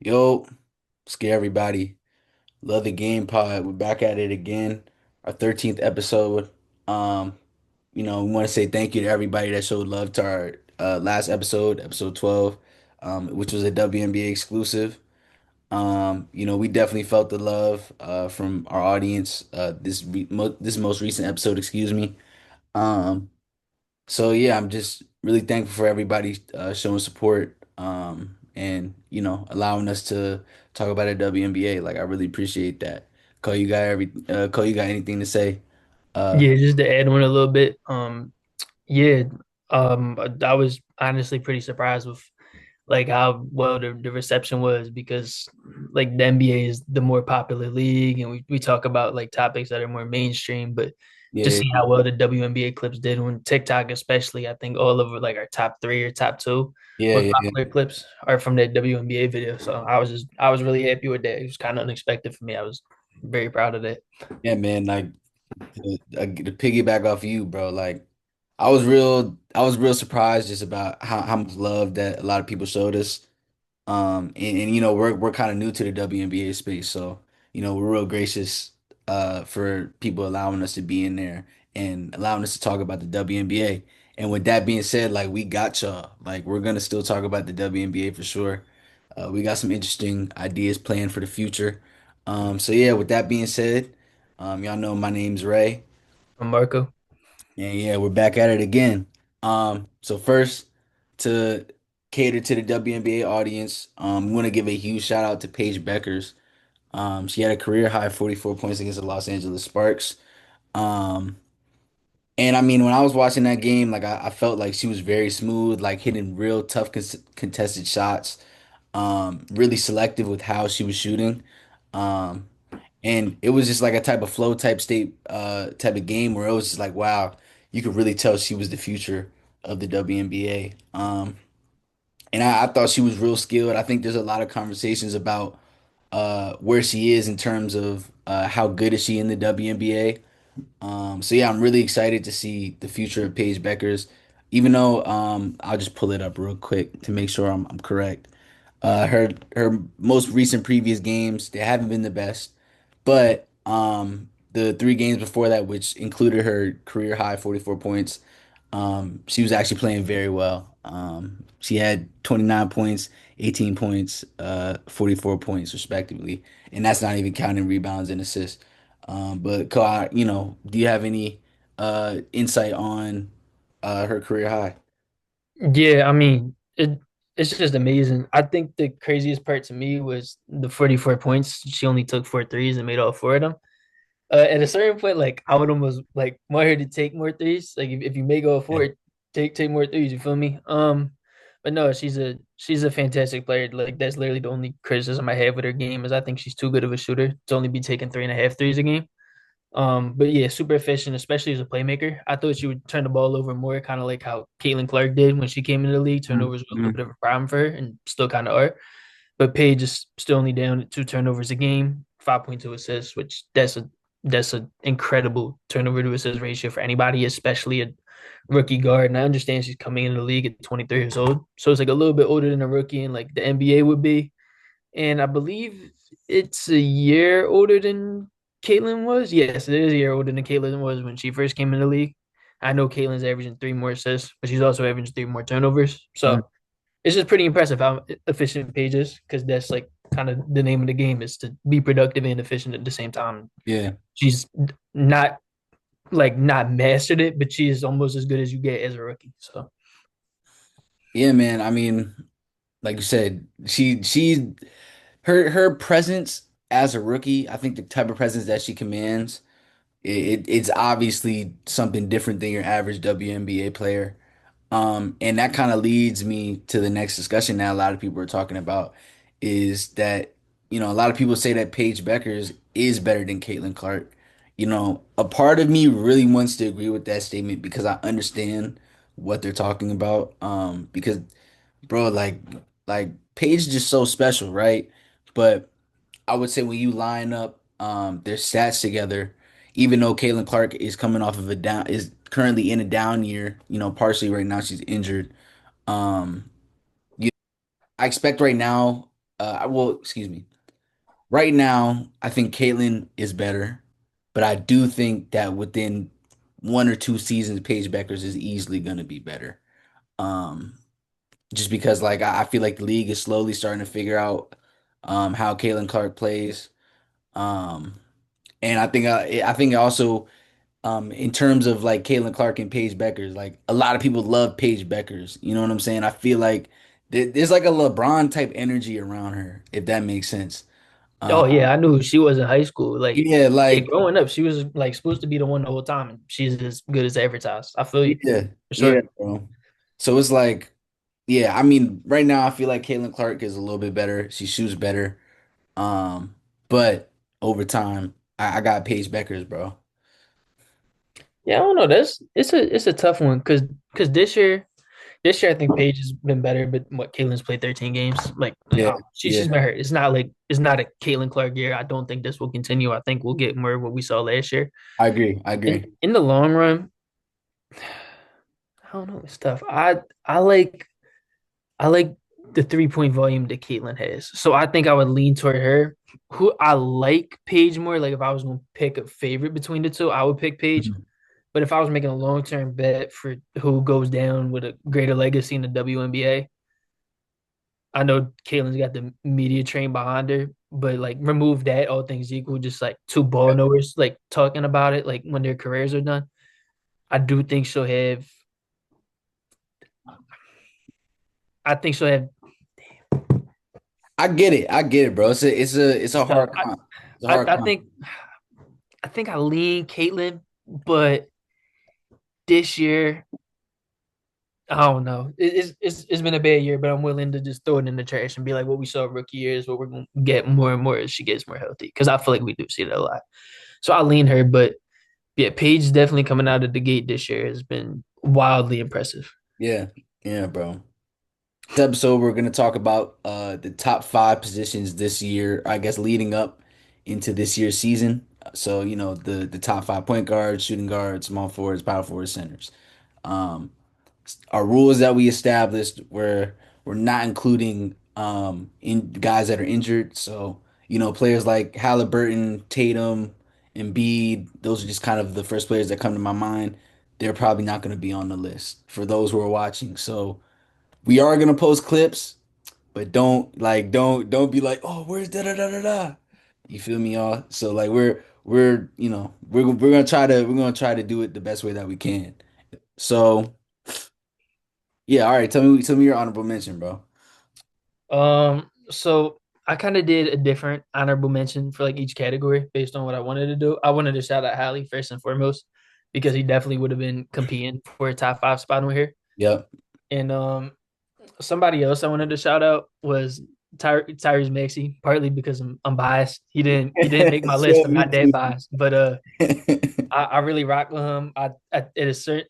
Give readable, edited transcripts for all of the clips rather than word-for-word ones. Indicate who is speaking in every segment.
Speaker 1: Yo, scare everybody. Love the game pod. We're back at it again. Our 13th episode. Um, we want to say thank you to everybody that showed love to our last episode, episode 12, which was a WNBA exclusive. We definitely felt the love from our audience this most recent episode, excuse me. Um, so yeah, I'm just really thankful for everybody showing support and allowing us to talk about the WNBA. Like I really appreciate that. Cole, you got anything to say? Uh
Speaker 2: Yeah, just to add on a little bit. Yeah, I was honestly pretty surprised with like how well the reception was because like the NBA is the more popular league and we talk about like topics that are more mainstream, but to
Speaker 1: yeah,
Speaker 2: see how well the WNBA clips did on TikTok, especially, I think all of like our top three or top two
Speaker 1: yeah,
Speaker 2: most
Speaker 1: yeah, yeah.
Speaker 2: popular clips are from that WNBA video. So I was really happy with that. It was kind of unexpected for me. I was very proud of that.
Speaker 1: Yeah, man, like to piggyback off you, bro, like I was real surprised just about how much love that a lot of people showed us. We're kind of new to the WNBA space, so we're real gracious for people allowing us to be in there and allowing us to talk about the WNBA. And with that being said, like we got y'all. Like we're gonna still talk about the WNBA for sure. We got some interesting ideas planned for the future. So yeah, with that being said, y'all know my name's Ray.
Speaker 2: Marco.
Speaker 1: And yeah, we're back at it again. So first, to cater to the WNBA audience, we want to give a huge shout out to Paige Beckers. She had a career high 44 points against the Los Angeles Sparks. Um, and I mean, when I was watching that game, like I felt like she was very smooth, like hitting real tough contested shots. Really selective with how she was shooting. Um, and it was just like a type of flow type state, type of game where it was just like, wow, you could really tell she was the future of the WNBA. And I thought she was real skilled. I think there's a lot of conversations about where she is in terms of how good is she in the WNBA. So yeah, I'm really excited to see the future of Paige Beckers. Even though I'll just pull it up real quick to make sure I'm correct. Her most recent previous games, they haven't been the best, but the three games before that, which included her career high 44 points, she was actually playing very well. She had 29 points, 18 points, 44 points respectively, and that's not even counting rebounds and assists. But Kawhi, do you have any insight on her career high?
Speaker 2: Yeah, I mean, it's just amazing. I think the craziest part to me was the 44 points. She only took four threes and made all four of them. At a certain point, like I would almost like want her to take more threes. Like if you make all
Speaker 1: Yeah.
Speaker 2: four, take more threes, you feel me? But no, she's a fantastic player. Like that's literally the only criticism I have with her game is I think she's too good of a shooter to only be taking three and a half threes a game. But yeah, super efficient, especially as a playmaker. I thought she would turn the ball over more, kind of like how Caitlin Clark did when she came into the league. Turnovers were a little
Speaker 1: Mhm.
Speaker 2: bit of a problem for her and still kind of are. But Paige is still only down at two turnovers a game, 5.2 assists, which that's a incredible turnover to assist ratio for anybody, especially a rookie guard. And I understand she's coming into the league at 23 years old. So it's like a little bit older than a rookie and like the NBA would be. And I believe it's a year older than Caitlin was. Yes, it is a year older than Caitlin was when she first came in the league. I know Caitlin's averaging three more assists, but she's also averaging three more turnovers.
Speaker 1: Mhm.
Speaker 2: So it's just pretty impressive how efficient Paige is, because that's like kind of the name of the game is to be productive and efficient at the same time.
Speaker 1: Yeah.
Speaker 2: She's not not mastered it, but she is almost as good as you get as a rookie. So
Speaker 1: Yeah, man. I mean, like you said, her presence as a rookie, I think the type of presence that she commands, it's obviously something different than your average WNBA player. And that kind of leads me to the next discussion that a lot of people are talking about is that, a lot of people say that Paige Beckers is better than Caitlin Clark. A part of me really wants to agree with that statement because I understand what they're talking about. Because bro, like Paige is just so special, right? But I would say when you line up their stats together, even though Caitlin Clark is coming off of is currently in a down year, partially right now she's injured. Um, you, I expect right now. well, excuse me. Right now, I think Caitlyn is better, but I do think that within 1 or 2 seasons, Paige Beckers is easily going to be better. Um, just because like I feel like the league is slowly starting to figure out how Caitlin Clark plays. Um, and I think also in terms of like Caitlin Clark and Paige Beckers, like a lot of people love Paige Beckers. You know what I'm saying? I feel like there's like a LeBron type energy around her, if that makes sense. Uh,
Speaker 2: Oh yeah, I knew who she was in high school. Like,
Speaker 1: yeah,
Speaker 2: yeah,
Speaker 1: like
Speaker 2: growing up, she was like supposed to be the one the whole time, and she's as good as advertised. I feel you
Speaker 1: yeah,
Speaker 2: for
Speaker 1: yeah,
Speaker 2: sure.
Speaker 1: bro. So it's like, yeah, I mean, right now I feel like Caitlin Clark is a little bit better. She shoots better. But over time, I got Paige Beckers, bro.
Speaker 2: Yeah, I don't know. It's a tough one because this year I think Paige has been better, but what Caitlin's played 13 games. Like
Speaker 1: Yeah,
Speaker 2: she's
Speaker 1: yeah,
Speaker 2: been hurt. It's not a Caitlin Clark year. I don't think this will continue. I think we'll get more of what we saw last year.
Speaker 1: I agree. I agree.
Speaker 2: In the long run, I don't know. It's tough. I like the 3-point volume that Caitlin has. So I think I would lean toward her. Who I like Paige more. Like if I was gonna pick a favorite between the two, I would pick Paige.
Speaker 1: Mhm.
Speaker 2: But if I was making a long term bet for who goes down with a greater legacy in the WNBA, I know Caitlin's got the media train behind her, but like remove that, all things equal, just like two ball knowers like talking about it, like when their careers are done. I do think she'll have. I think she'll have.
Speaker 1: I get it. I get it, bro. It's a
Speaker 2: Stuff.
Speaker 1: hard comp. It's a
Speaker 2: I,
Speaker 1: hard
Speaker 2: I
Speaker 1: comp.
Speaker 2: think I think I lean Caitlin, but this year I don't know. It's been a bad year, but I'm willing to just throw it in the trash and be like, what we saw rookie year is what we're gonna get more and more as she gets more healthy. Because I feel like we do see that a lot. So I lean her, but yeah, Paige definitely coming out of the gate this year has been wildly impressive.
Speaker 1: Yeah, yeah, bro. This episode, we're gonna talk about the top 5 positions this year. I guess leading up into this year's season. So the top 5 point guards, shooting guards, small forwards, power forwards, centers. Um, our rules that we established where we're not including in guys that are injured. So, players like Halliburton, Tatum, Embiid, those are just kind of the first players that come to my mind. They're probably not going to be on the list for those who are watching. So we are going to post clips, but don't be like, oh, where's da da da da da. You feel me, y'all? So like we're gonna try to do it the best way that we can. So yeah, all right. Tell me your honorable mention, bro.
Speaker 2: So I kind of did a different honorable mention for like each category based on what I wanted to do. I wanted to shout out Hallie first and foremost because he definitely would have been competing for a top five spot over here.
Speaker 1: Yep.
Speaker 2: And somebody else I wanted to shout out was Tyrese Maxey, partly because I'm biased. He didn't make my list.
Speaker 1: Sure,
Speaker 2: I'm
Speaker 1: me
Speaker 2: not that
Speaker 1: too.
Speaker 2: biased, but I really rock with him. At a certain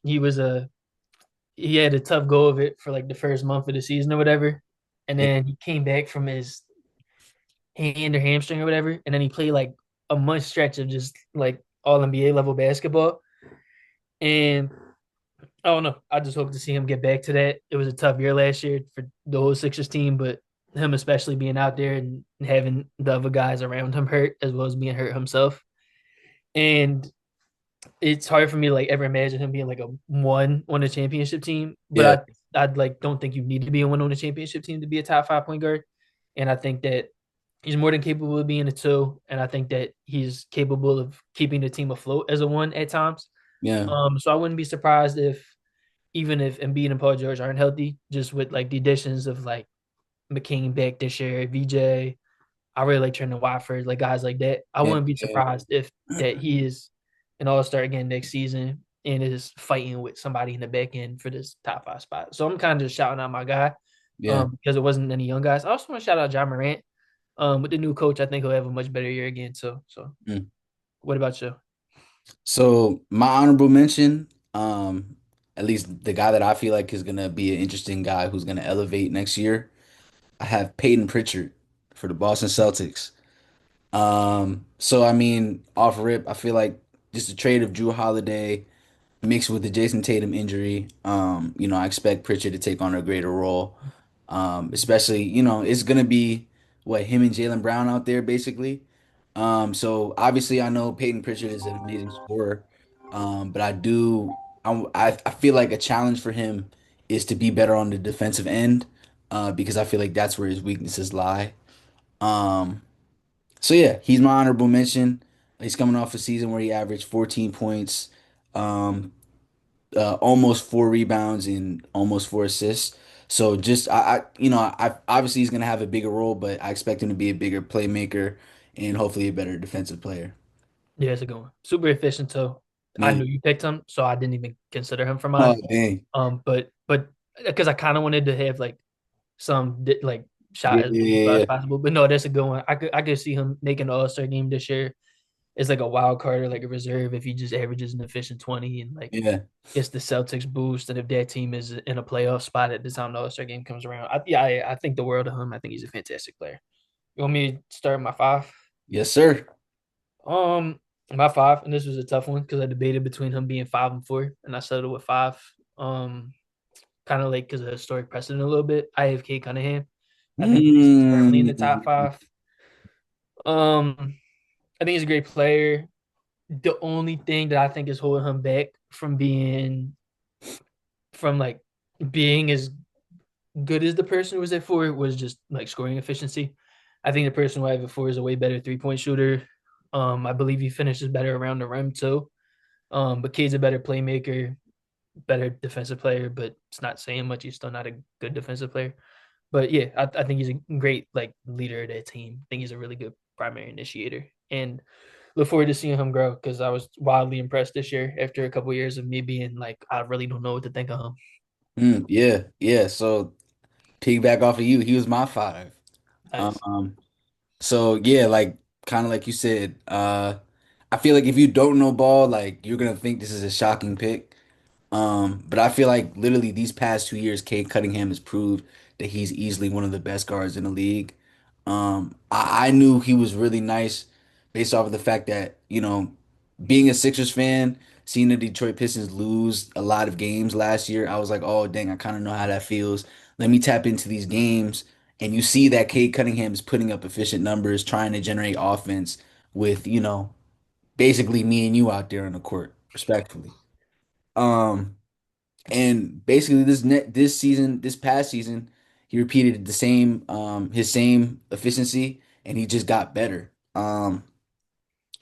Speaker 2: he had a tough go of it for like the first month of the season or whatever, and
Speaker 1: Yeah,
Speaker 2: then he came back from his hand or hamstring or whatever, and then he played like a month stretch of just like all NBA level basketball. And I don't know. I just hope to see him get back to that. It was a tough year last year for the whole Sixers team, but him especially being out there and having the other guys around him hurt as well as being hurt himself. And it's hard for me to like ever imagine him being like a one on a championship team. But
Speaker 1: yeah,
Speaker 2: I'd like don't think you need to be a one on a championship team to be a top 5 point guard. And I think that he's more than capable of being a two. And I think that he's capable of keeping the team afloat as a one at times.
Speaker 1: yeah,
Speaker 2: So I wouldn't be surprised if even if Embiid and Paul George aren't healthy, just with like the additions of like McKean back this year, VJ, I really like Trendon Watford, like guys like that. I
Speaker 1: yeah,
Speaker 2: wouldn't be
Speaker 1: yeah,
Speaker 2: surprised if that he is an all star again next season and is fighting with somebody in the back end for this top 5 spot. So I'm kind of just shouting out my guy
Speaker 1: yeah.
Speaker 2: because it wasn't any young guys. I also want to shout out John Morant. With the new coach, I think he'll have a much better year again. So
Speaker 1: Mm.
Speaker 2: what about you?
Speaker 1: So my honorable mention, at least the guy that I feel like is gonna be an interesting guy who's gonna elevate next year. I have Peyton Pritchard for the Boston Celtics. So I mean, off rip, I feel like just the trade of Drew Holiday mixed with the Jason Tatum injury, I expect Pritchard to take on a greater role. Especially, it's gonna be what him and Jalen Brown out there basically. So obviously I know Peyton Pritchard is an amazing scorer. But I feel like a challenge for him is to be better on the defensive end, because I feel like that's where his weaknesses lie. Um, so yeah, he's my honorable mention. He's coming off a season where he averaged 14 points, um, almost 4 rebounds and almost 4 assists. So just I obviously he's gonna have a bigger role, but I expect him to be a bigger playmaker and hopefully a better defensive player.
Speaker 2: Yeah, it's a good one. Super efficient too. I
Speaker 1: Yeah.
Speaker 2: knew you picked him, so I didn't even consider him for
Speaker 1: Oh
Speaker 2: mine.
Speaker 1: dang.
Speaker 2: But because I kind of wanted to have like like
Speaker 1: Yeah,
Speaker 2: shot as
Speaker 1: yeah,
Speaker 2: many as
Speaker 1: yeah,
Speaker 2: possible. But no, that's a good one. I could see him making the All-Star game this year. It's like a wild card or like a reserve if he just averages an efficient 20 and like
Speaker 1: yeah.
Speaker 2: gets the Celtics boost. And if that team is in a playoff spot at the time the All-Star game comes around, I think the world of him. I think he's a fantastic player. You want me to start my five?
Speaker 1: Yes, sir.
Speaker 2: Um, my five, and this was a tough one because I debated between him being 5 and 4, and I settled with five. Um, Kind of like because of historic precedent a little bit. I have Kate Cunningham. I think he's firmly in the top
Speaker 1: Mm.
Speaker 2: five. I think he's a great player. The only thing that I think is holding him back from like being as good as the person who was at 4 was just like scoring efficiency. I think the person who I have at 4 is a way better 3 point shooter. I believe he finishes better around the rim too. But Cade's a better playmaker, better defensive player, but it's not saying much. He's still not a good defensive player. But yeah, I think he's a great like leader of that team. I think he's a really good primary initiator, and look forward to seeing him grow because I was wildly impressed this year after a couple of years of me being like I really don't know what to think of him.
Speaker 1: Yeah, yeah. So piggyback off of you, he was my five.
Speaker 2: Nice.
Speaker 1: Um, so yeah, like kind of like you said, I feel like if you don't know ball, like you're gonna think this is a shocking pick. But I feel like literally these past 2 years, Cade Cunningham has proved that he's easily one of the best guards in the league. I knew he was really nice based off of the fact that, being a Sixers fan, seeing the Detroit Pistons lose a lot of games last year, I was like, oh, dang, I kind of know how that feels. Let me tap into these games. And you see that Cade Cunningham is putting up efficient numbers, trying to generate offense with, basically me and you out there on the court, respectfully. Um, and basically this past season, he repeated the same his same efficiency and he just got better. And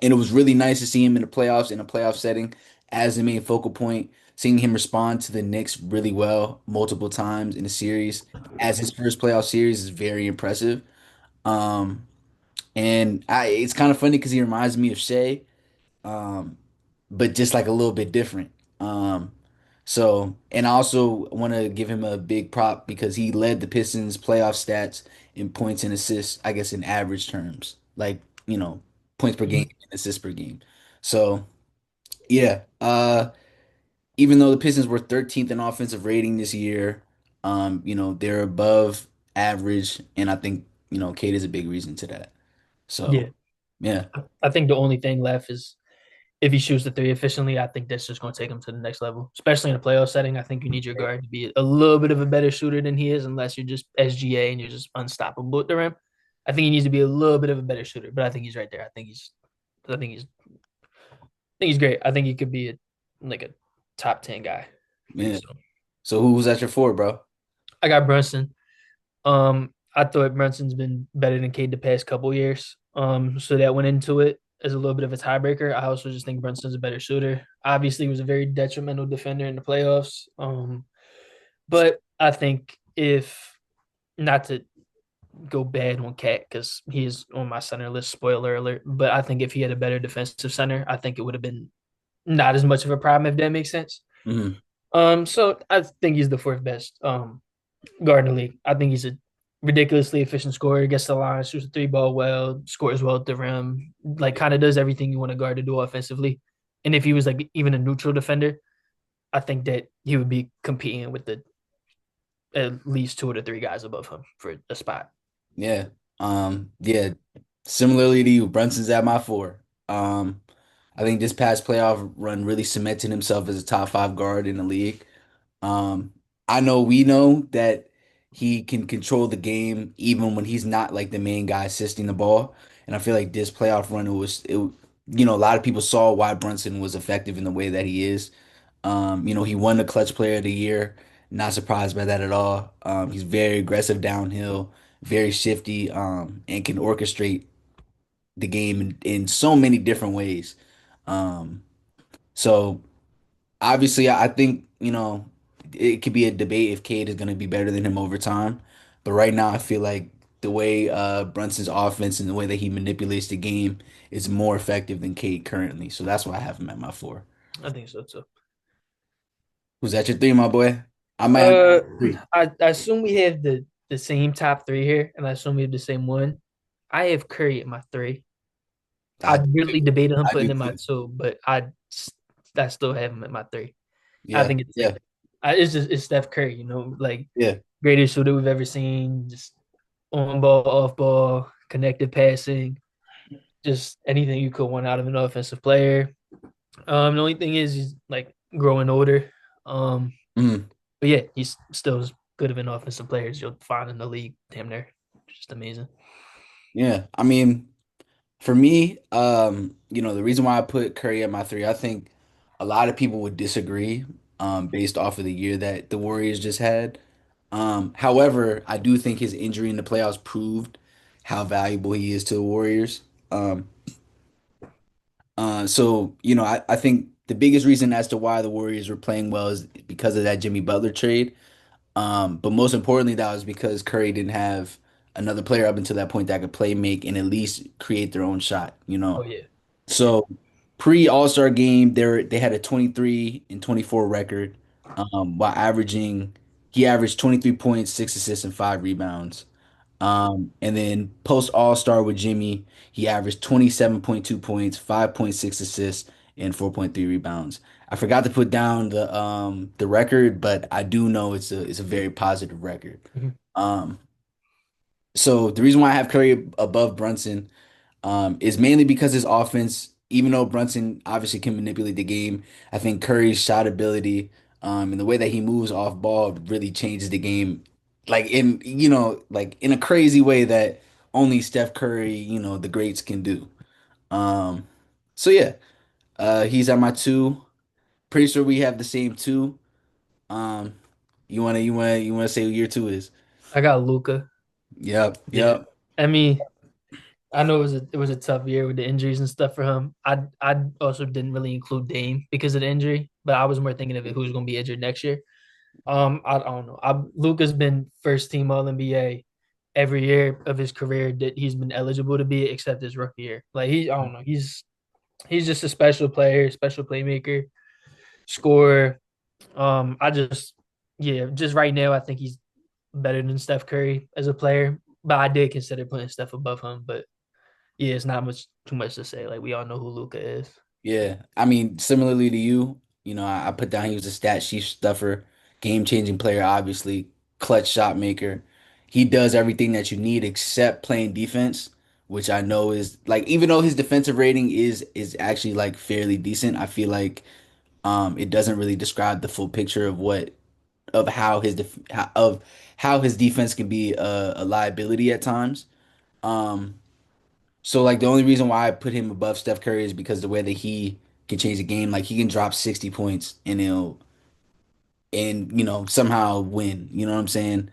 Speaker 1: it was really nice to see him in the playoffs in a playoff setting as the main focal point, seeing him respond to the Knicks really well multiple times in the series as his first playoff series is very impressive. Um it's kind of funny because he reminds me of Shea, um, but just like a little bit different. Um, and I also want to give him a big prop because he led the Pistons playoff stats in points and assists, I guess in average terms, like, points per game
Speaker 2: Mhm.
Speaker 1: and assists per game. So, yeah, even though the Pistons were 13th in offensive rating this year, they're above average, and I think, Kate is a big reason to that. So,
Speaker 2: Yeah,
Speaker 1: yeah,
Speaker 2: I think the only thing left is if he shoots the three efficiently, I think that's just going to take him to the next level, especially in a playoff setting. I think you need your guard to be a little bit of a better shooter than he is, unless you're just SGA and you're just unstoppable at the rim. I think he needs to be a little bit of a better shooter, but I think he's right there. I think he's, I think he's great. I think he could be like a top 10 guy.
Speaker 1: yeah.
Speaker 2: So
Speaker 1: So who's at your four, bro?
Speaker 2: I got Brunson. I thought Brunson's been better than Cade the past couple years. So that went into it as a little bit of a tiebreaker. I also just think Brunson's a better shooter. Obviously, he was a very detrimental defender in the playoffs. But I think if not to go bad on Cat because he is on my center list, spoiler alert. But I think if he had a better defensive center, I think it would have been not as much of a problem if that makes sense.
Speaker 1: Mhm.
Speaker 2: So I think he's the fourth best guard in the league. I think he's a ridiculously efficient scorer, gets the line, shoots the three ball well, scores well at the rim, like kind of does everything you want a guard to do offensively. And if he was like even a neutral defender, I think that he would be competing with the at least two of the three guys above him for a spot.
Speaker 1: Yeah. Yeah. Similarly to you, Brunson's at my four. I think this past playoff run really cemented himself as a top 5 guard in the league. Um, I know we know that, he can control the game even when he's not like the main guy assisting the ball. And I feel like this playoff run, a lot of people saw why Brunson was effective in the way that he is. He won the Clutch Player of the Year. Not surprised by that at all. He's very aggressive downhill, very shifty, and can orchestrate the game in so many different ways. Um, so obviously, I think, it could be a debate if Cade is going to be better than him over time. But right now, I feel like the way Brunson's offense and the way that he manipulates the game is more effective than Cade currently. So that's why I have him at my four.
Speaker 2: I think so too.
Speaker 1: Who's that your three, my boy? I might have
Speaker 2: Uh,
Speaker 1: three.
Speaker 2: I assume we have the same top three here, and I assume we have the same one. I have Curry at my three.
Speaker 1: I
Speaker 2: I
Speaker 1: do
Speaker 2: really
Speaker 1: too.
Speaker 2: debated him
Speaker 1: I
Speaker 2: putting
Speaker 1: do
Speaker 2: him at my
Speaker 1: too.
Speaker 2: two, but I still have him at my three. I
Speaker 1: Yeah,
Speaker 2: think it's
Speaker 1: yeah,
Speaker 2: it's Steph Curry, like
Speaker 1: yeah.
Speaker 2: greatest shooter we've ever seen. Just on ball, off ball, connected passing, just anything you could want out of an offensive player. The only thing is he's like growing older. Um,
Speaker 1: Mhm.
Speaker 2: but yeah, he's still as good of an offensive player as you'll find in the league. Damn near, just amazing.
Speaker 1: Yeah. I mean, for me, the reason why I put Curry at my three, I think a lot of people would disagree, based off of the year that the Warriors just had. However, I do think his injury in the playoffs proved how valuable he is to the Warriors. Um, I think the biggest reason as to why the Warriors were playing well is because of that Jimmy Butler trade. But most importantly, that was because Curry didn't have another player up until that point that could play make and at least create their own shot, you
Speaker 2: Oh
Speaker 1: know.
Speaker 2: yeah, yeah.
Speaker 1: So pre All-Star game, they had a 23 and 24 record, while he averaged 23 points, 6 assists, and 5 rebounds. And then post All-Star with Jimmy, he averaged 27.2 points, 5.6 assists, and 4.3 rebounds. I forgot to put down the record, but I do know it's a very positive record.
Speaker 2: Mhm.
Speaker 1: Um, so the reason why I have Curry above Brunson, is mainly because his offense, even though Brunson obviously can manipulate the game, I think Curry's shot ability, and the way that he moves off ball really changes the game, like in a crazy way that only Steph Curry, the greats can do. Um, so yeah, he's at my two. Pretty sure we have the same two. Um, you wanna say who your two is?
Speaker 2: I got Luca.
Speaker 1: Yep,
Speaker 2: Yeah,
Speaker 1: yep.
Speaker 2: I mean, I know it was a tough year with the injuries and stuff for him. I also didn't really include Dame because of the injury, but I was more thinking of it who's going to be injured next year. I don't know. Luka's been first team All NBA every year of his career that he's been eligible to be, except his rookie year. Like I don't know. He's just a special player, special playmaker, scorer. I just yeah, just right now I think he's better than Steph Curry as a player, but I did consider putting Steph above him. But yeah, it's not much too much to say. Like we all know who Luca is.
Speaker 1: Yeah, I mean, similarly to you, I put down he was a stat sheet stuffer, game-changing player, obviously, clutch shot maker. He does everything that you need except playing defense, which I know is like even though his defensive rating is actually like fairly decent, I feel like it doesn't really describe the full picture of how his defense can be a liability at times. Um, so like the only reason why I put him above Steph Curry is because the way that he can change the game, like he can drop 60 points and somehow win. You know what I'm saying?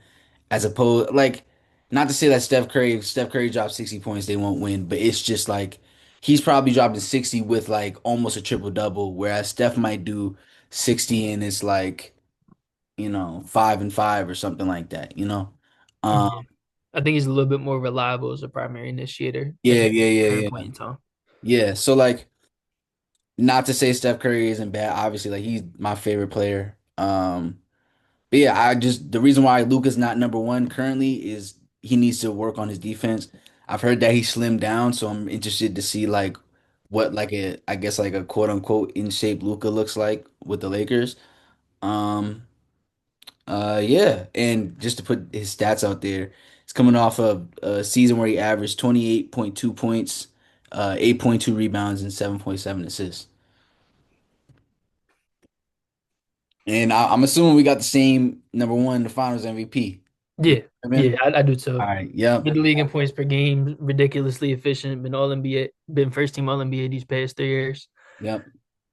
Speaker 1: As opposed like not to say that if Steph Curry drops 60 points, they won't win, but it's just like he's probably dropping 60 with like almost a triple double, whereas Steph might do 60 and it's like, 5 and 5 or something like that. Um,
Speaker 2: Yeah. I think he's a little bit more reliable as a primary initiator at
Speaker 1: yeah,
Speaker 2: this
Speaker 1: yeah, yeah,
Speaker 2: current
Speaker 1: yeah.
Speaker 2: point in time.
Speaker 1: Yeah. So like not to say Steph Curry isn't bad. Obviously, like he's my favorite player. But yeah, the reason why Luka's not number one currently is he needs to work on his defense. I've heard that he slimmed down, so I'm interested to see like what like I guess like a quote unquote in shape Luka looks like with the Lakers. Um, yeah, and just to put his stats out there, it's coming off of a season where he averaged 28.2 points, 8.2 rebounds, and 7.7 assists. And I'm assuming we got the same number one, the Finals MVP.
Speaker 2: Yeah,
Speaker 1: Been?
Speaker 2: yeah, I do
Speaker 1: All
Speaker 2: too.
Speaker 1: right. Yep.
Speaker 2: Led the league in points per game, ridiculously efficient. Been All NBA, been first team All NBA these past 3 years.
Speaker 1: Yep.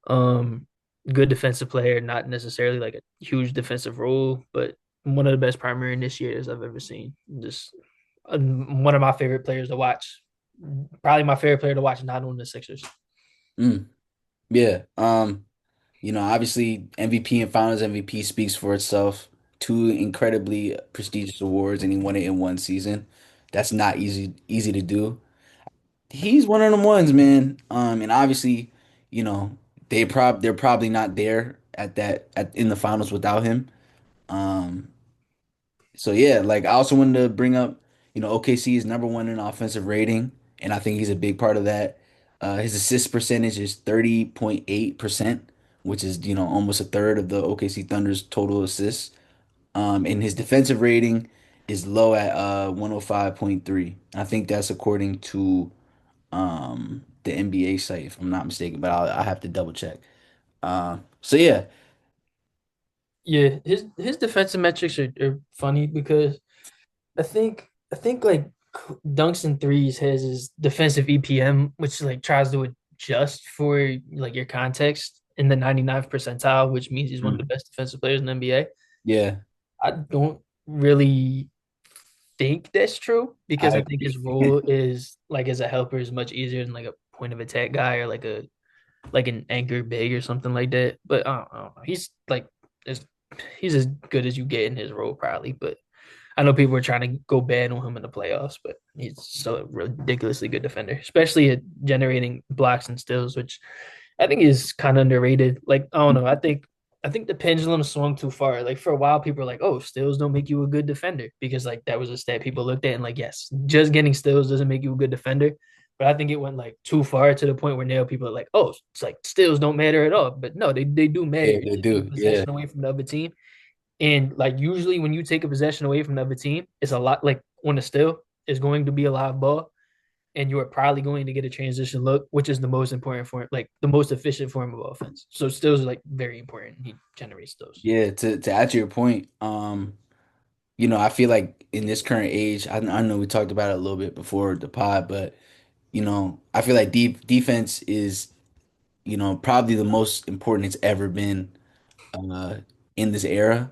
Speaker 2: Um, Good defensive player, not necessarily like a huge defensive role, but one of the best primary initiators I've ever seen. Just one of my favorite players to watch. Probably my favorite player to watch, not on the Sixers.
Speaker 1: Mm. Yeah. Obviously MVP and Finals MVP speaks for itself. Two incredibly prestigious awards, and he won it in one season. That's not easy to do. He's one of them ones, man. And obviously, you know, they're probably not there in the finals without him. Um, so yeah, like I also wanted to bring up, OKC is number one in offensive rating, and I think he's a big part of that. His assist percentage is 30.8%, which is, almost a third of the OKC Thunder's total assists. And his defensive rating is low at 105.3. I think that's according to the NBA site, if I'm not mistaken, but I have to double check. So yeah,
Speaker 2: Yeah, his defensive metrics are funny because I think like dunks and threes has his defensive EPM, which like tries to adjust for like your context in the 99th percentile, which means he's one of the
Speaker 1: mm,
Speaker 2: best defensive players in the NBA.
Speaker 1: yeah,
Speaker 2: I don't really think that's true because
Speaker 1: I
Speaker 2: I think his role is like as a helper is much easier than like a point of attack guy or like an anchor big or something like that. But I don't know. He's like as he's as good as you get in his role probably, but I know people are trying to go bad on him in the playoffs, but he's still a ridiculously good defender, especially at generating blocks and steals, which I think is kind of underrated. Like I don't know, I think the pendulum swung too far. Like for a while, people were like, "Oh, steals don't make you a good defender," because like that was a stat people looked at and like, yes, just getting steals doesn't make you a good defender. But I think it went like too far to the point where now people are like, "Oh, it's like steals don't matter at all." But no, they do matter.
Speaker 1: yeah,
Speaker 2: You're
Speaker 1: they
Speaker 2: taking a
Speaker 1: do. Yeah,
Speaker 2: possession away from the other team, and like usually when you take a possession away from the other team, it's a lot like on a steal is going to be a live ball, and you are probably going to get a transition look, which is the most important form, like the most efficient form of offense. So steals are like very important. He generates those.
Speaker 1: yeah. To add to your point, I feel like in this current age, I know we talked about it a little bit before the pod, but I feel like defense is, probably the most important it's ever been uh in this era.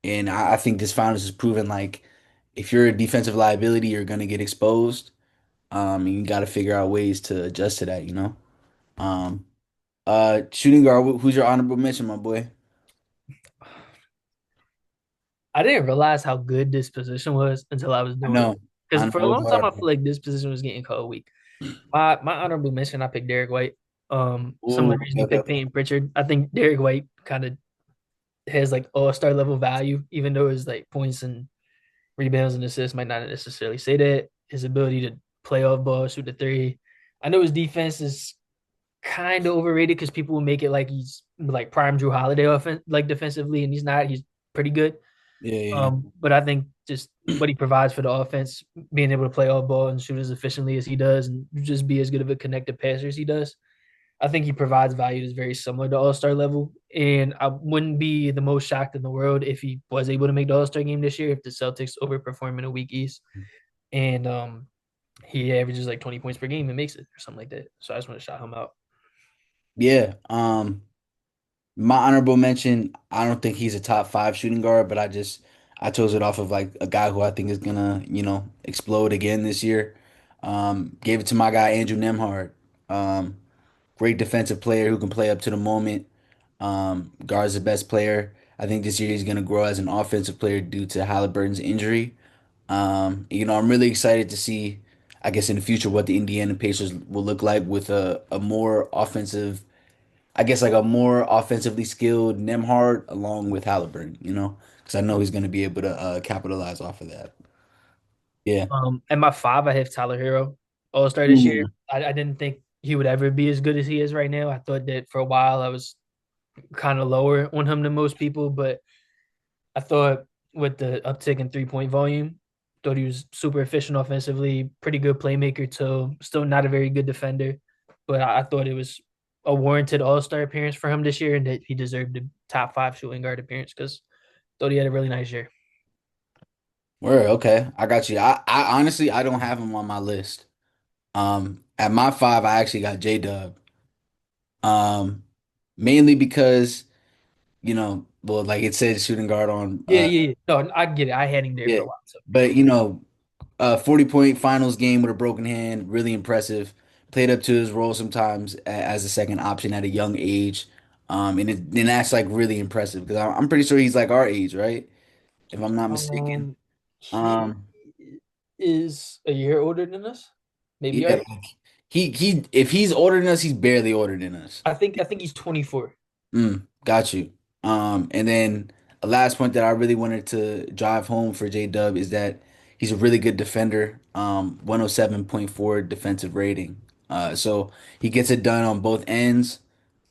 Speaker 1: And I think this finals has proven like if you're a defensive liability, you're gonna get exposed. And you got to figure out ways to adjust to that. Um, Shooting guard, who's your honorable mention, my boy?
Speaker 2: I didn't realize how good this position was until I was
Speaker 1: I
Speaker 2: doing it.
Speaker 1: know,
Speaker 2: Because
Speaker 1: I
Speaker 2: for a
Speaker 1: know it's
Speaker 2: long time,
Speaker 1: hard.
Speaker 2: I feel like this position was getting called weak. My honorable mention, I picked Derek White. Some of
Speaker 1: Ooh,
Speaker 2: the reason
Speaker 1: okay,
Speaker 2: to
Speaker 1: okay,
Speaker 2: pick
Speaker 1: okay.
Speaker 2: Peyton Pritchard, I think Derek White kind of has like all-star level value, even though his like points and rebounds and assists might not necessarily say that. His ability to play off ball, shoot the three. I know his defense is kind of overrated because people will make it like he's like prime Drew Holiday offense, like defensively, and he's not. He's pretty good.
Speaker 1: Yeah, yeah,
Speaker 2: But I think just what he provides for the offense, being able to play off ball and shoot as efficiently as he does, and just be as good of a connected passer as he does. I think he provides value that's very similar to All Star level, and I wouldn't be the most shocked in the world if he was able to make the All Star game this year if the Celtics overperform in a weak East, and he averages like 20 points per game and makes it or something like that. So I just want to shout him out.
Speaker 1: yeah. My honorable mention, I don't think he's a top five shooting guard, but I chose it off of like a guy who I think is gonna, explode again this year. Gave it to my guy Andrew Nemhard. Um, Great defensive player who can play up to the moment. Guard's the best player. I think this year he's gonna grow as an offensive player due to Halliburton's injury. I'm really excited to see, I guess, in the future what the Indiana Pacers will look like with a more offensive, I guess, like a more offensively skilled Nemhard along with Halliburton, because I know he's going to be able to capitalize off of that. Yeah.
Speaker 2: At my five, I have Tyler Hero, All Star this year.
Speaker 1: Ooh.
Speaker 2: I didn't think he would ever be as good as he is right now. I thought that for a while I was kind of lower on him than most people, but I thought with the uptick in 3 point volume, thought he was super efficient offensively, pretty good playmaker too. Still not a very good defender, but I thought it was a warranted All Star appearance for him this year, and that he deserved the top five shooting guard appearance because thought he had a really nice year.
Speaker 1: Word, okay. I got you. I honestly I don't have him on my list. At my five, I actually got J-Dub. Um, Mainly because, well, like it said shooting guard on
Speaker 2: Yeah, yeah, yeah. No, I get it. I had him there
Speaker 1: yeah.
Speaker 2: for a while. So
Speaker 1: But 40-point finals game with a broken hand, really impressive. Played up to his role sometimes as a second option at a young age. And that's like really impressive because I'm pretty sure he's like our age, right? If I'm not mistaken.
Speaker 2: he
Speaker 1: Um,
Speaker 2: is a year older than us. Maybe
Speaker 1: yeah,
Speaker 2: right?
Speaker 1: like he if he's older than us, he's barely older than us.
Speaker 2: I think he's 24.
Speaker 1: Got you. And then a last point that I really wanted to drive home for J Dub is that he's a really good defender. 107.4 defensive rating. So he gets it done on both ends.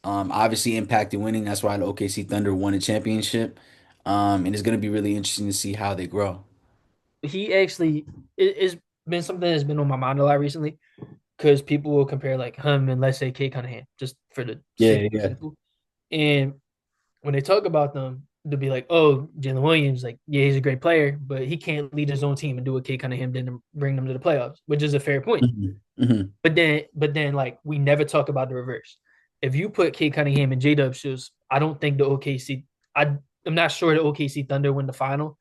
Speaker 1: Obviously impacted winning. That's why the OKC Thunder won a championship. And it's going to be really interesting to see how they grow.
Speaker 2: He actually it's been something that's been on my mind a lot recently because people will compare like him and let's say Kate Cunningham just for the sake
Speaker 1: Yeah,
Speaker 2: of
Speaker 1: yeah.
Speaker 2: example. And when they talk about them, they'll be like, "Oh, Jalen Williams, like, yeah, he's a great player, but he can't lead his own team and do what Kate Cunningham did and bring them to the playoffs," which is a fair point.
Speaker 1: Hmm. Hmm.
Speaker 2: But then, like, we never talk about the reverse. If you put Kate Cunningham in J Dub shoes, I don't think the OKC. I'm not sure the OKC Thunder win the final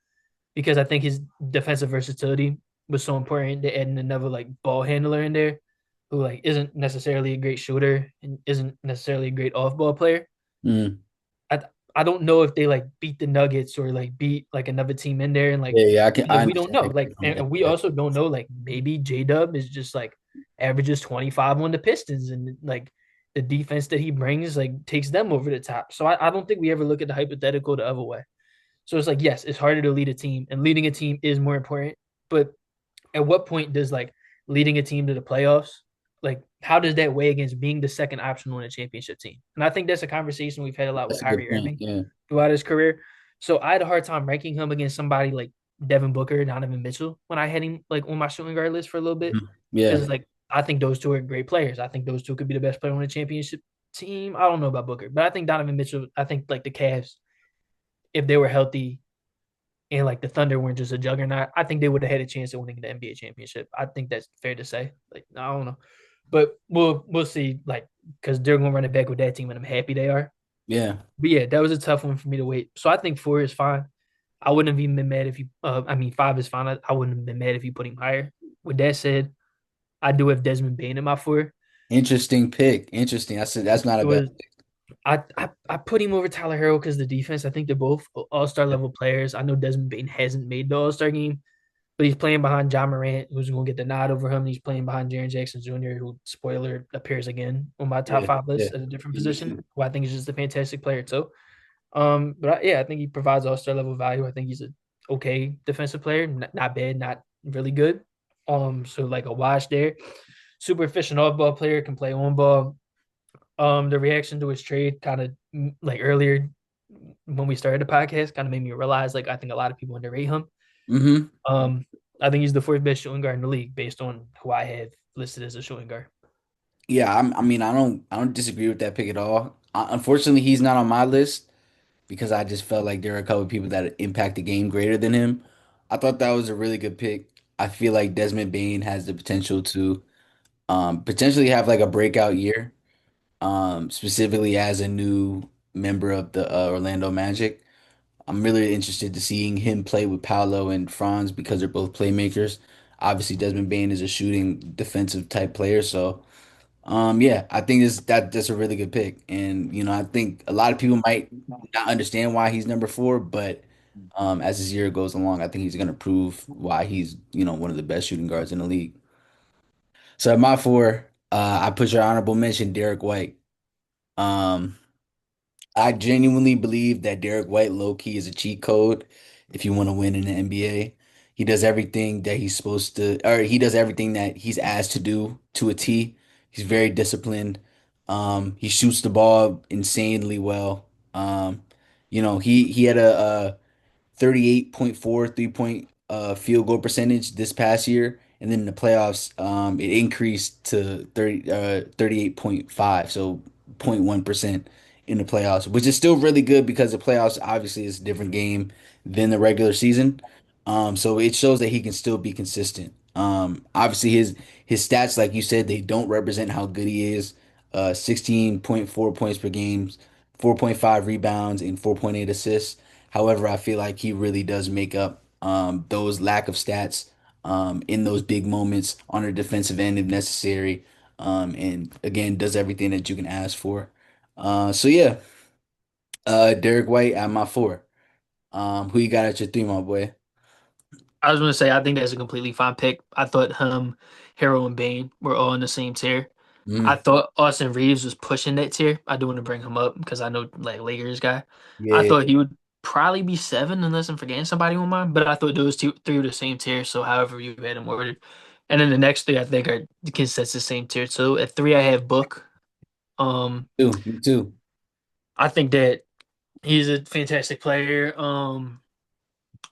Speaker 2: because I think his defensive versatility was so important. They adding another like ball handler in there who like isn't necessarily a great shooter and isn't necessarily a great off ball player.
Speaker 1: Hmm.
Speaker 2: I I don't know if they like beat the Nuggets or like beat like another team in there and like
Speaker 1: Yeah, yeah.
Speaker 2: because
Speaker 1: I
Speaker 2: we don't
Speaker 1: understand
Speaker 2: know
Speaker 1: where you're
Speaker 2: like
Speaker 1: coming from
Speaker 2: and
Speaker 1: with
Speaker 2: we
Speaker 1: that.
Speaker 2: also don't know like maybe J Dub is just like averages 25 on the Pistons and like the defense that he brings like takes them over the top. So I don't think we ever look at the hypothetical the other way. So it's like yes, it's harder to lead a team and leading a team is more important, but at what point does like leading a team to the playoffs, like how does that weigh against being the second option on a championship team? And I think that's a conversation we've had a lot with
Speaker 1: That's a good
Speaker 2: Kyrie
Speaker 1: point.
Speaker 2: Irving
Speaker 1: Yeah.
Speaker 2: throughout his career. So I had a hard time ranking him against somebody like Devin Booker, Donovan Mitchell when I had him like on my shooting guard list for a little bit
Speaker 1: Mhm. Yeah.
Speaker 2: because like I think those two are great players. I think those two could be the best player on a championship team. I don't know about Booker, but I think Donovan Mitchell. I think like the Cavs, if they were healthy, and like the Thunder weren't just a juggernaut, I think they would have had a chance at winning the NBA championship. I think that's fair to say. Like I don't know, but we'll see. Like because they're gonna run it back with that team, and I'm happy they are.
Speaker 1: Yeah.
Speaker 2: But yeah, that was a tough one for me to wait. So I think four is fine. I wouldn't have even been mad if you. I mean, five is fine. I wouldn't have been mad if you put him higher. With that said, I do have Desmond Bain in my four.
Speaker 1: Interesting pick. Interesting. That's not a
Speaker 2: It
Speaker 1: bad.
Speaker 2: was I put him over Tyler Herro because the defense. I think they're both All Star level players. I know Desmond Bain hasn't made the All Star game, but he's playing behind John Morant, who's going to get the nod over him. He's playing behind Jaren Jackson Jr., who, spoiler, appears again on my top
Speaker 1: Yeah.
Speaker 2: five
Speaker 1: Yeah.
Speaker 2: list at a different
Speaker 1: Me
Speaker 2: position,
Speaker 1: too.
Speaker 2: who I think is just a fantastic player too. Yeah, I think he provides all star level value. I think he's a okay defensive player, not bad, not really good. So like a wash there. Super efficient off ball player, can play on ball. The reaction to his trade kind of like earlier when we started the podcast kind of made me realize like I think a lot of people underrate him.
Speaker 1: Hmm.
Speaker 2: Um, I think he's the fourth best shooting guard in the league based on who I have listed as a shooting guard.
Speaker 1: Yeah. I mean, I don't disagree with that pick at all. Unfortunately, he's not on my list because I just felt like there are a couple of people that impact the game greater than him. I thought that was a really good pick. I feel like Desmond Bain has the potential to potentially have like a breakout year, specifically as a new member of the Orlando Magic. I'm really interested to seeing him play with Paolo and Franz because they're both playmakers. Obviously, Desmond Bain is a shooting defensive type player, so yeah, I think that's a really good pick. And I think a lot of people might not understand why he's number four, but as his year goes along, I think he's gonna prove why he's one of the best shooting guards in the league. So at my four, I put your honorable mention, Derek White. Um, I genuinely believe that Derek White low key is a cheat code if you want to win in the NBA. He does everything that he's supposed to, or he does everything that he's asked to do to a T. He's very disciplined. He shoots the ball insanely well. He had a 38.4 3-point field goal percentage this past year. And then in the playoffs, it increased to 38.5, so 0.1% in the playoffs, which is still really good because the playoffs obviously is a different game than the regular season. So it shows that he can still be consistent. Obviously his stats, like you said, they don't represent how good he is. 16.4 points per game, 4.5 rebounds, and 4.8 assists. However, I feel like he really does make up those lack of stats in those big moments on the defensive end if necessary. And again, does everything that you can ask for. So yeah, Derek White at my four. Who you got at your three, my boy?
Speaker 2: I was gonna say I think that's a completely fine pick. I thought him, Hero, and Bane were all in the same tier. I
Speaker 1: Mm,
Speaker 2: thought Austin Reeves was pushing that tier. I do want to bring him up because I know like Lakers guy. I
Speaker 1: yeah.
Speaker 2: thought he would probably be seven unless I'm forgetting somebody on mine. But I thought those three were the same tier. So however you had them ordered, and then the next three I think are the consensus same tier. So at three I have Book. Um,
Speaker 1: Too, me too.
Speaker 2: I think that he's a fantastic player.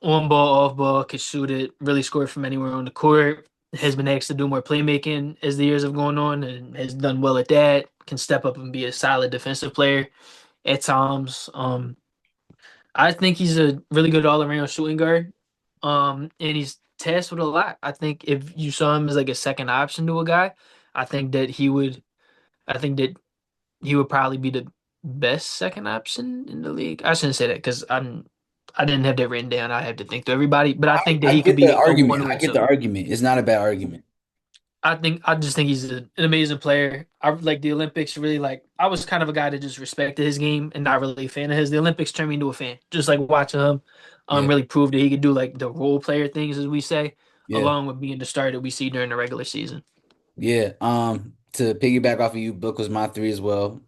Speaker 2: On ball, off ball, could shoot it, really score from anywhere on the court. Has been asked to do more playmaking as the years have gone on and has done well at that. Can step up and be a solid defensive player at times. I think he's a really good all around shooting guard. And he's tasked with a lot. I think if you saw him as like a second option to a guy, I think that he would. I think that he would probably be the best second option in the league. I shouldn't say that because I didn't have that written down. I have to think through everybody, but I think that
Speaker 1: I
Speaker 2: he could
Speaker 1: get the
Speaker 2: be a one
Speaker 1: argument. I
Speaker 2: or
Speaker 1: get the
Speaker 2: two.
Speaker 1: argument. It's not a bad argument.
Speaker 2: I just think he's an amazing player. I like the Olympics really like I was kind of a guy that just respected his game and not really a fan of his. The Olympics turned me into a fan. Just like watching him
Speaker 1: Yeah,
Speaker 2: really prove that he could do like the role player things as we say,
Speaker 1: yeah,
Speaker 2: along with being the star that we see during the regular season.
Speaker 1: yeah. To piggyback off of you, Book was my three as well.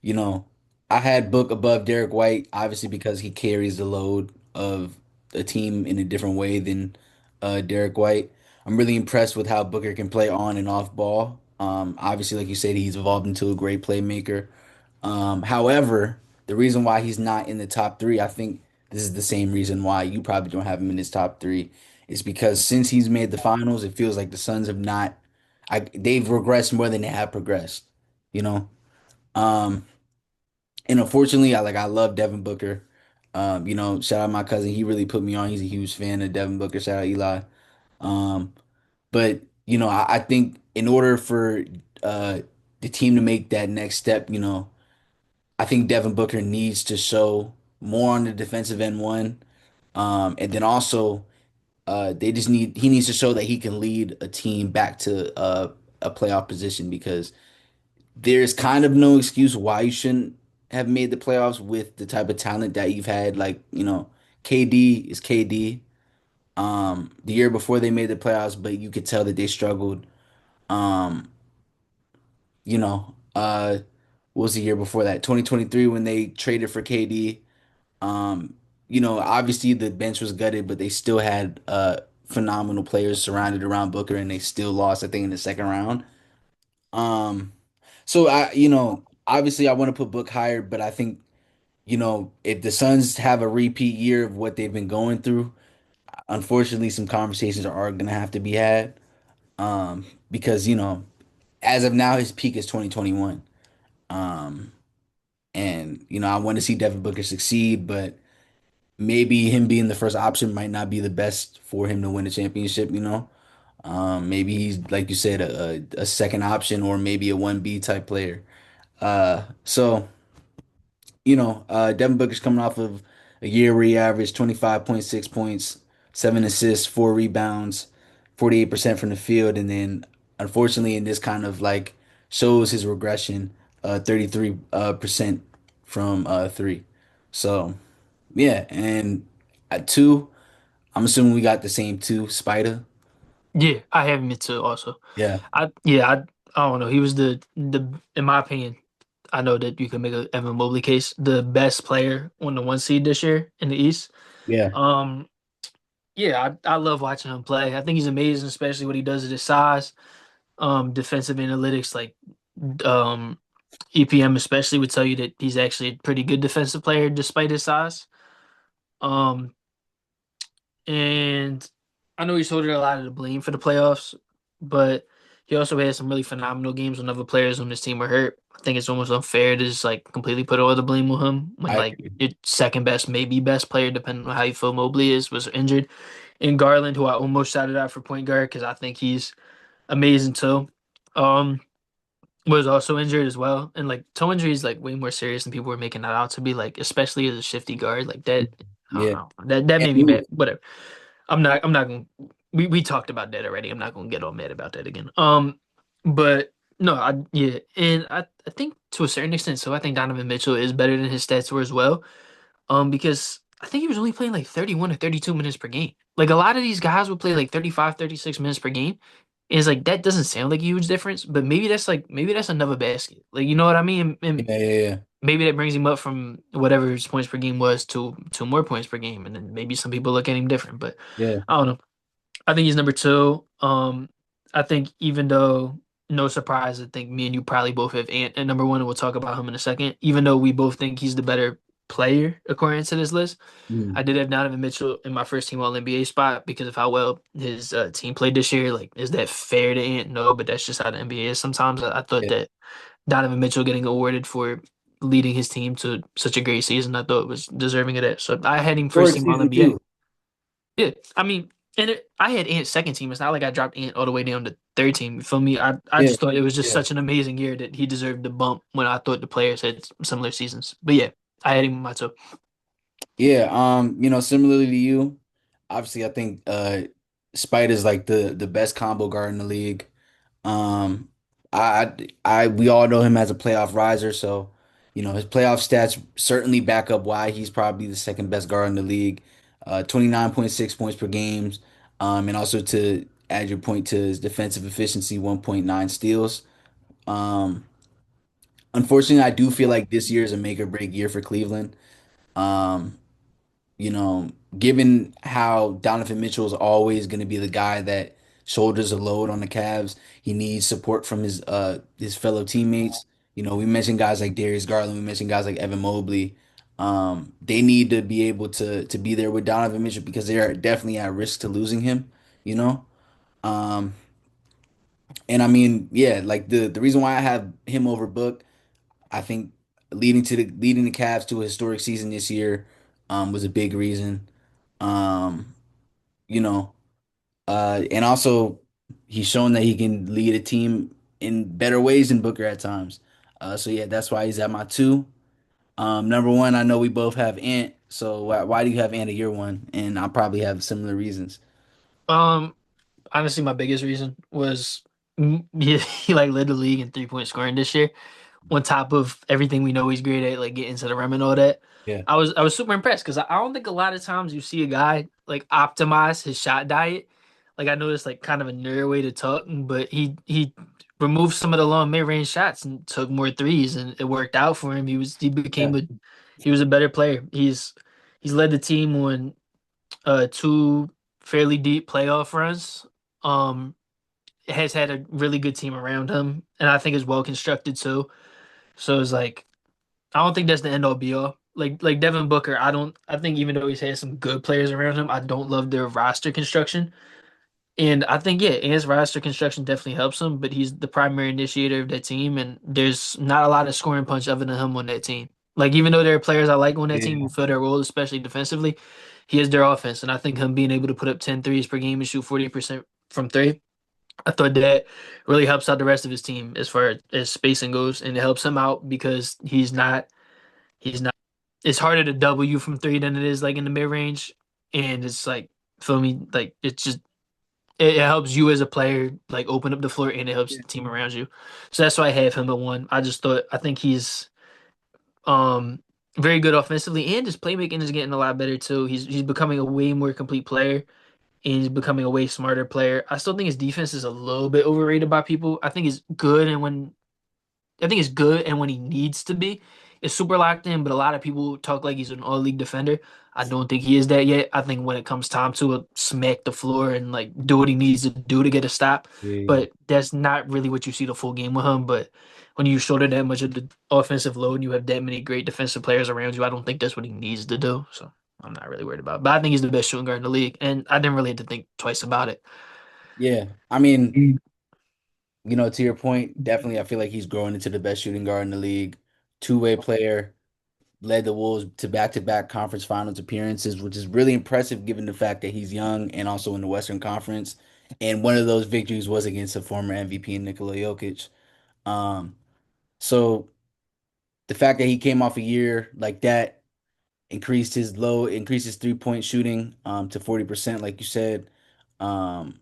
Speaker 1: You know, I had Book above Derek White, obviously because he carries the load of a team in a different way than Derek White. I'm really impressed with how Booker can play on and off ball. Obviously, like you said, he's evolved into a great playmaker. However, the reason why he's not in the top three, I think this is the same reason why you probably don't have him in his top three, is because since he's made the finals, it feels like the Suns have not, they've regressed more than they have progressed, you know? Um, and unfortunately, I love Devin Booker. Shout out my cousin. He really put me on. He's a huge fan of Devin Booker. Shout out Eli. Um, but I think in order for uh the team to make that next step, I think Devin Booker needs to show more on the defensive end one. And then also he needs to show that he can lead a team back to a playoff position because there's kind of no excuse why you shouldn't have made the playoffs with the type of talent that you've had. Like, KD is KD. The year before they made the playoffs, but you could tell that they struggled. Um, what was the year before that? 2023 when they traded for KD. Um, obviously the bench was gutted, but they still had phenomenal players surrounded around Booker and they still lost, I think, in the second round. Um, so obviously I want to put Book higher, but I think, if the Suns have a repeat year of what they've been going through, unfortunately some conversations are gonna have to be had. Because, as of now his peak is 2021. Um, and I want to see Devin Booker succeed, but maybe him being the first option might not be the best for him to win a championship. Maybe he's, like you said, a second option or maybe a 1B type player. So, Devin Booker's coming off of a year where he averaged 25.6 points, 7 assists, 4 rebounds, 48% from the field. And then, unfortunately, in this kind of like shows his regression, 33% percent from three. So, yeah. And at two, I'm assuming we got the same two, Spider.
Speaker 2: Yeah, I have him at two also.
Speaker 1: Yeah.
Speaker 2: I don't know. He was the in my opinion. I know that you can make a Evan Mobley case, the best player on the one seed this year in the East.
Speaker 1: Yeah.
Speaker 2: Um, yeah, I love watching him play. I think he's amazing, especially what he does at his size. Defensive analytics like um EPM especially would tell you that he's actually a pretty good defensive player despite his size. Um, and I know he's holding a lot of the blame for the playoffs, but He also had some really phenomenal games when other players on this team were hurt. I think it's almost unfair to just like completely put all the blame on him when
Speaker 1: I
Speaker 2: like
Speaker 1: agree.
Speaker 2: your second best, maybe best player, depending on how you feel Mobley is, was injured. And Garland, who I almost shouted out for point guard because I think he's amazing too, um, was also injured as well. And like toe injury is like way more serious than people were making that out to be. Like especially as a shifty guard, like that. I don't
Speaker 1: Yeah.
Speaker 2: know. That
Speaker 1: And
Speaker 2: made me mad. Whatever. I'm not gonna we talked about that already. I'm not gonna get all mad about that again. But no, and I think to a certain extent, so I think Donovan Mitchell is better than his stats were as well. Because I think he was only playing like 31 or 32 minutes per game. Like a lot of these guys would play like 35, 36 minutes per game. And it's like that doesn't sound like a huge difference, but maybe that's another basket. Like you know what I mean? And
Speaker 1: yeah, yeah, yeah.
Speaker 2: maybe that brings him up from whatever his points per game was to more points per game. And then maybe some people look at him different, but
Speaker 1: Yeah.
Speaker 2: I don't know. I think he's number two. I think even though no surprise, I think me and you probably both have Ant at number one, and we'll talk about him in a second. Even though we both think he's the better player according to this list, I
Speaker 1: Mm.
Speaker 2: did have Donovan Mitchell in my first team All NBA spot because of how well his team played this year. Like, is that fair to Ant? No, but that's just how the NBA is. Sometimes I thought
Speaker 1: Yeah.
Speaker 2: that Donovan Mitchell getting awarded for leading his team to such a great season, I thought was deserving of that. So I had him first
Speaker 1: Short
Speaker 2: team All
Speaker 1: season
Speaker 2: NBA.
Speaker 1: too.
Speaker 2: Yeah, I mean, I had Ant second team. It's not like I dropped Ant all the way down to third team. You feel me? I
Speaker 1: Yeah.
Speaker 2: just thought it was just
Speaker 1: Yeah.
Speaker 2: such an amazing year that he deserved the bump when I thought the players had similar seasons. But yeah, I had him in my top.
Speaker 1: Yeah, similarly to you, obviously I think Spider's like the best combo guard in the league. Um we all know him as a playoff riser, so his playoff stats certainly back up why he's probably the second best guard in the league. 29.6 points per game. And also to add your point to his defensive efficiency, 1.9 steals. Um Unfortunately, I do feel like this year is a make or break year for Cleveland. Um given how Donovan Mitchell is always going to be the guy that shoulders a load on the Cavs, he needs support from his fellow teammates. We mentioned guys like Darius Garland, we mentioned guys like Evan Mobley. They need to be able to be there with Donovan Mitchell because they are definitely at risk to losing him, you know? Um, and I mean, yeah, like the reason why I have him over Book, I think leading the Cavs to a historic season this year was a big reason. Um, you know, and also he's shown that he can lead a team in better ways than Booker at times. So yeah, that's why he's at my two. Number one, I know we both have Ant. So why do you have Ant at your one? And I probably have similar reasons.
Speaker 2: Um, Honestly, my biggest reason was he like led the league in 3-point scoring this year. On top of everything we know he's great at, like getting to the rim and all that.
Speaker 1: Yeah,
Speaker 2: I was super impressed because I don't think a lot of times you see a guy like optimize his shot diet. Like I know it's like kind of a nerd way to talk, but he removed some of the long mid range shots and took more threes, and it worked out for him.
Speaker 1: yeah,
Speaker 2: He was a better player. He's led the team on two fairly deep playoff runs. Um, has had a really good team around him, and I think is well constructed too. So it's like I don't think that's the end all be all. Like Devin Booker, I think even though he's had some good players around him, I don't love their roster construction. And I think yeah, his roster construction definitely helps him, but he's the primary initiator of that team, and there's not a lot of scoring punch other than him on that team. Like even though there are players I like on that team who
Speaker 1: yeah,
Speaker 2: fill their role, especially defensively, he is their offense. And I think him being able to put up 10 threes per game and shoot 40% from three, I thought that really helps out the rest of his team as far as spacing goes, and it helps him out because he's not. It's harder to double you from three than it is like in the mid range, and it's like feel me, like it's just it helps you as a player like open up the floor, and it helps
Speaker 1: yeah,
Speaker 2: the team around you. So that's why I have him at one. I think he's um very good offensively, and his playmaking is getting a lot better too. He's becoming a way more complete player, and he's becoming a way smarter player. I still think his defense is a little bit overrated by people. I think he's good, and when he needs to be, it's super locked in. But a lot of people talk like he's an all league defender. I don't think he is that yet. I think when it comes time to smack the floor and like do what he needs to do to get a stop,
Speaker 1: yeah.
Speaker 2: but that's not really what you see the full game with him. But when you shoulder that much of the offensive load and you have that many great defensive players around you, I don't think that's what he needs to do. So I'm not really worried about it. But I think he's the best shooting guard in the league, and I didn't really have to think twice about it.
Speaker 1: Yeah. I mean, To your point, definitely I feel like he's growing into the best shooting guard in the league. Two-way player, led the Wolves to back-to-back conference finals appearances, which is really impressive given the fact that he's young and also in the Western Conference. And one of those victories was against a former MVP, Nikola Jokic. Um, so the fact that he came off a year like that increased his three-point shooting to 40%, like you said, um,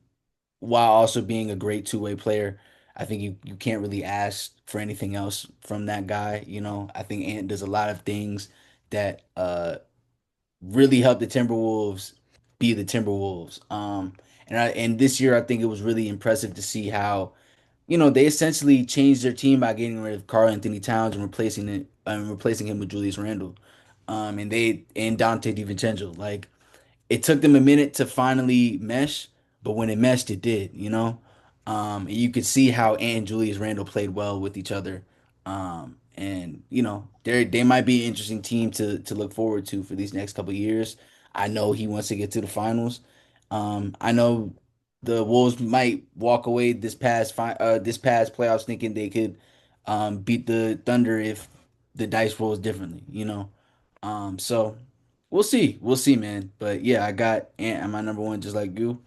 Speaker 1: while also being a great two-way player. I think you can't really ask for anything else from that guy. I think Ant does a lot of things that really helped the Timberwolves be the Timberwolves. And this year I think it was really impressive to see how they essentially changed their team by getting rid of Karl Anthony Towns and replacing him with Julius Randle, and Dante DiVincenzo. Like it took them a minute to finally mesh, but when it meshed, it did, and you could see how Ant and Julius Randle played well with each other. And they might be an interesting team to look forward to for these next couple of years. I know he wants to get to the finals. I know the Wolves might walk away this past playoffs thinking they could beat the Thunder if the dice rolls differently. So we'll see. We'll see, man. But yeah, I got Ant at my number one, just like you.